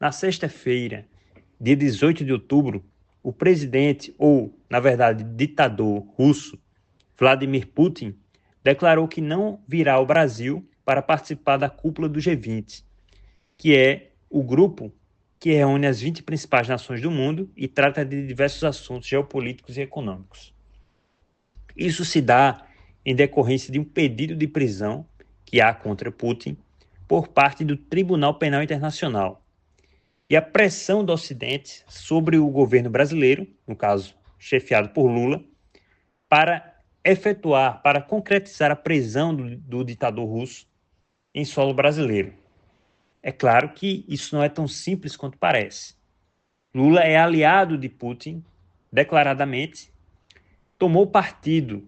Na sexta-feira, dia 18 de outubro, o presidente, ou, na verdade, ditador russo, Vladimir Putin, declarou que não virá ao Brasil para participar da cúpula do G20, que é o grupo que reúne as 20 principais nações do mundo e trata de diversos assuntos geopolíticos e econômicos. Isso se dá em decorrência de um pedido de prisão que há contra Putin por parte do Tribunal Penal Internacional. E a pressão do Ocidente sobre o governo brasileiro, no caso, chefiado por Lula, para efetuar, para concretizar a prisão do ditador russo em solo brasileiro. É claro que isso não é tão simples quanto parece. Lula é aliado de Putin, declaradamente, tomou partido,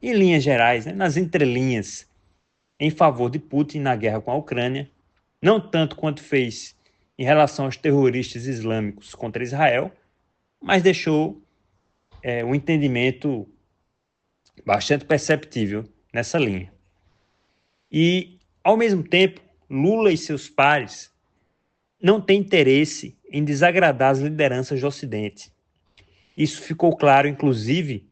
em linhas gerais, nas entrelinhas, em favor de Putin na guerra com a Ucrânia, não tanto quanto fez em relação aos terroristas islâmicos contra Israel, mas deixou um entendimento bastante perceptível nessa linha. E, ao mesmo tempo, Lula e seus pares não têm interesse em desagradar as lideranças do Ocidente. Isso ficou claro, inclusive,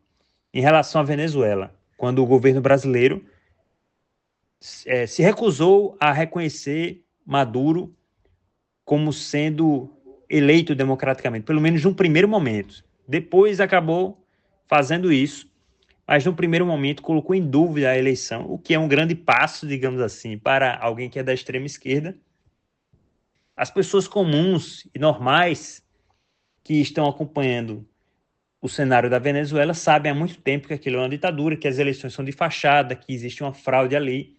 em relação à Venezuela, quando o governo brasileiro se recusou a reconhecer Maduro como sendo eleito democraticamente, pelo menos num primeiro momento. Depois acabou fazendo isso, mas no primeiro momento colocou em dúvida a eleição, o que é um grande passo, digamos assim, para alguém que é da extrema esquerda. As pessoas comuns e normais que estão acompanhando o cenário da Venezuela sabem há muito tempo que aquilo é uma ditadura, que as eleições são de fachada, que existe uma fraude ali.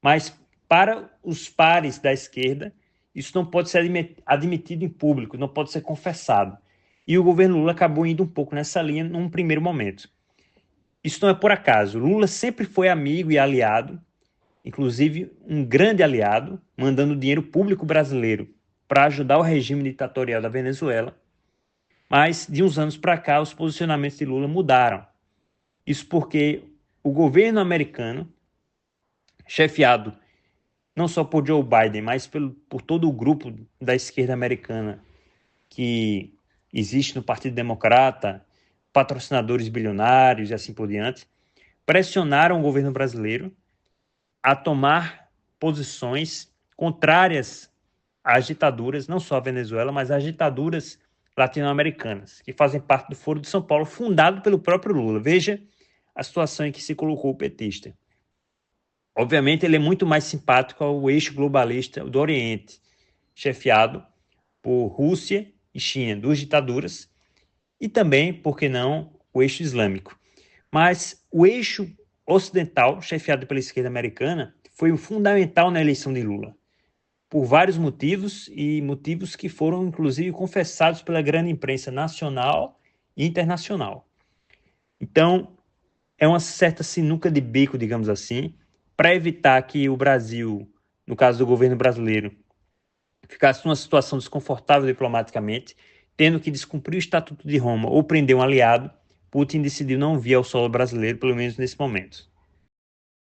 Mas para os pares da esquerda, isso não pode ser admitido em público, não pode ser confessado. E o governo Lula acabou indo um pouco nessa linha num primeiro momento. Isso não é por acaso. Lula sempre foi amigo e aliado, inclusive um grande aliado, mandando dinheiro público brasileiro para ajudar o regime ditatorial da Venezuela. Mas, de uns anos para cá, os posicionamentos de Lula mudaram. Isso porque o governo americano, chefiado não só por Joe Biden, mas por todo o grupo da esquerda americana que existe no Partido Democrata, patrocinadores bilionários e assim por diante, pressionaram o governo brasileiro a tomar posições contrárias às ditaduras, não só a Venezuela, mas às ditaduras latino-americanas, que fazem parte do Foro de São Paulo, fundado pelo próprio Lula. Veja a situação em que se colocou o petista. Obviamente, ele é muito mais simpático ao eixo globalista do Oriente, chefiado por Rússia e China, duas ditaduras, e também, por que não, o eixo islâmico. Mas o eixo ocidental, chefiado pela esquerda americana, foi o fundamental na eleição de Lula, por vários motivos, e motivos que foram, inclusive, confessados pela grande imprensa nacional e internacional. Então, é uma certa sinuca de bico, digamos assim, para evitar que o Brasil, no caso do governo brasileiro, ficasse numa situação desconfortável diplomaticamente, tendo que descumprir o Estatuto de Roma ou prender um aliado. Putin decidiu não vir ao solo brasileiro, pelo menos nesse momento.